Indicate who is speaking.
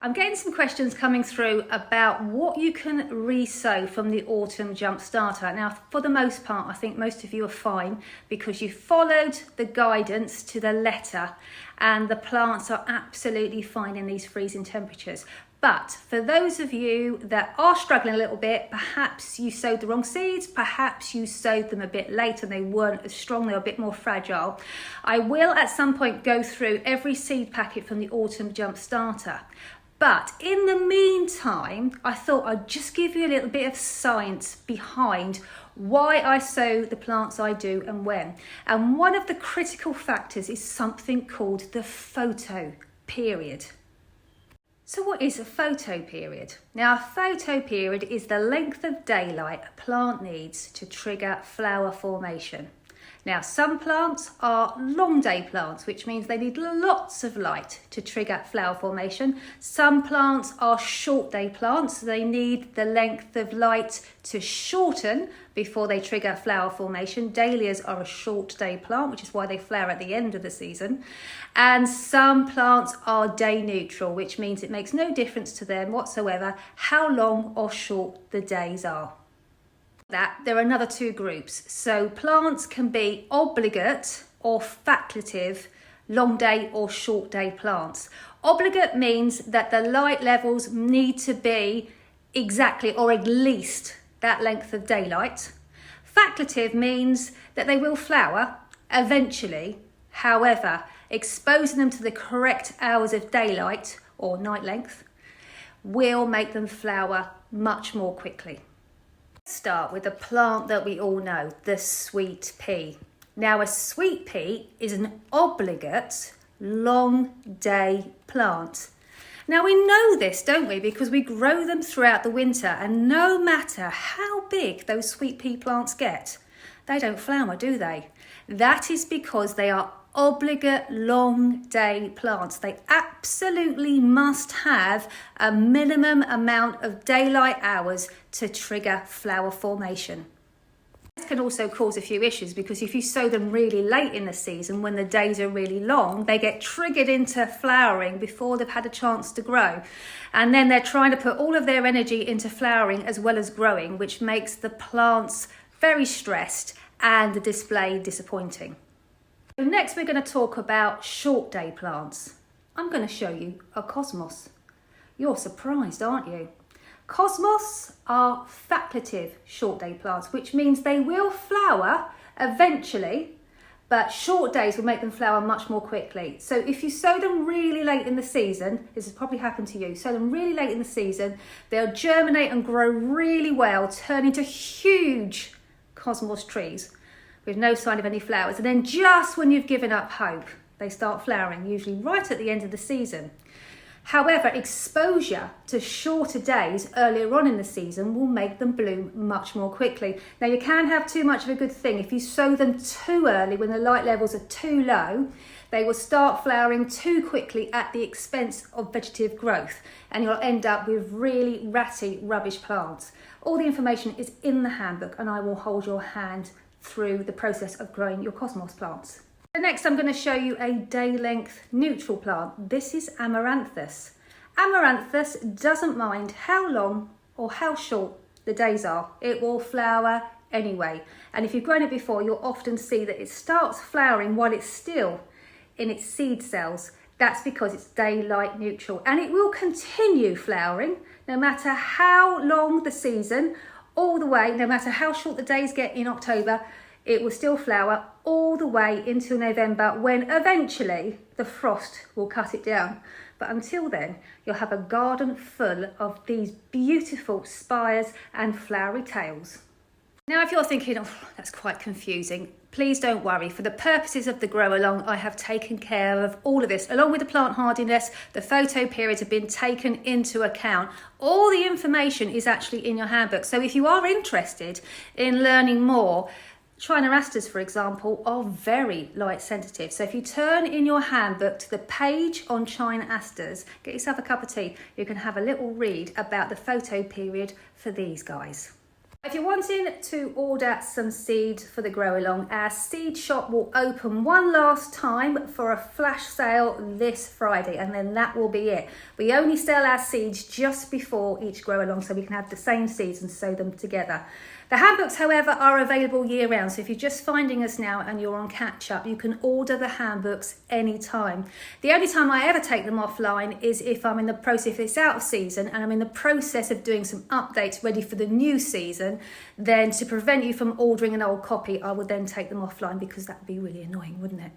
Speaker 1: I'm getting some questions coming through about what you can re-sow from the autumn jump starter. Now, for the most part, I think most of you are fine because you followed the guidance to the letter and the plants are absolutely fine in these freezing temperatures. But for those of you that are struggling a little bit, perhaps you sowed the wrong seeds, perhaps you sowed them a bit late and they weren't as strong, they were a bit more fragile. I will at some point go through every seed packet from the autumn jump starter. But in the meantime, I thought I'd just give you a little bit of science behind why I sow the plants I do and when. And one of the critical factors is something called the photoperiod. So what is a photoperiod? Now, a photoperiod is the length of daylight a plant needs to trigger flower formation. Now, some plants are long day plants, which means they need lots of light to trigger flower formation. Some plants are short day plants, so they need the length of light to shorten before they trigger flower formation. Dahlias are a short day plant, which is why they flower at the end of the season. And some plants are day neutral, which means it makes no difference to them whatsoever how long or short the days are. There are another two groups. So plants can be obligate or facultative long day or short day plants. Obligate means that the light levels need to be exactly or at least that length of daylight. Facultative means that they will flower eventually. However, exposing them to the correct hours of daylight or night length will make them flower much more quickly. Start with a plant that we all know, the sweet pea. Now, a sweet pea is an obligate long day plant. Now, we know this, don't we? Because we grow them throughout the winter, and no matter how big those sweet pea plants get, they don't flower, do they? That is because they are obligate long day plants. They absolutely must have a minimum amount of daylight hours to trigger flower formation. This can also cause a few issues because if you sow them really late in the season when the days are really long, they get triggered into flowering before they've had a chance to grow. And then they're trying to put all of their energy into flowering as well as growing, which makes the plants very stressed and the display disappointing. Next, we're going to talk about short day plants. I'm going to show you a cosmos. You're surprised, aren't you? Cosmos are facultative short day plants, which means they will flower eventually, but short days will make them flower much more quickly. So if you sow them really late in the season, this has probably happened to you, sow them really late in the season, they'll germinate and grow really well, turn into huge cosmos trees with no sign of any flowers. And then just when you've given up hope, they start flowering, usually right at the end of the season. However, exposure to shorter days earlier on in the season will make them bloom much more quickly. Now, you can have too much of a good thing. If you sow them too early, when the light levels are too low, they will start flowering too quickly at the expense of vegetative growth, and you'll end up with really ratty, rubbish plants. All the information is in the handbook, and I will hold your hand through the process of growing your cosmos plants. So next, I'm going to show you a day length neutral plant. This is Amaranthus. Amaranthus doesn't mind how long or how short the days are. It will flower anyway. And if you've grown it before, you'll often see that it starts flowering while it's still in its seed cells. That's because it's daylight neutral, and it will continue flowering no matter how long the season, all the way, no matter how short the days get in October, it will still flower all the way into November, when eventually the frost will cut it down. But until then, you'll have a garden full of these beautiful spires and flowery tails. Now, if you're thinking, oh, that's quite confusing, please don't worry. For the purposes of the grow along, I have taken care of all of this. Along with the plant hardiness, the photoperiods have been taken into account. All the information is actually in your handbook. So if you are interested in learning more, China asters, for example, are very light sensitive. So if you turn in your handbook to the page on China asters, get yourself a cup of tea, you can have a little read about the photoperiod for these guys. If you're wanting to order some seeds for the grow along, our seed shop will open one last time for a flash sale this Friday, and then that will be it. We only sell our seeds just before each grow along so we can have the same seeds and sow them together. The handbooks, however, are available year round. So if you're just finding us now and you're on catch up, you can order the handbooks anytime. The only time I ever take them offline is if I'm in the process, if it's out of season and I'm in the process of doing some updates ready for the new season, then to prevent you from ordering an old copy, I would then take them offline because that would be really annoying, wouldn't it?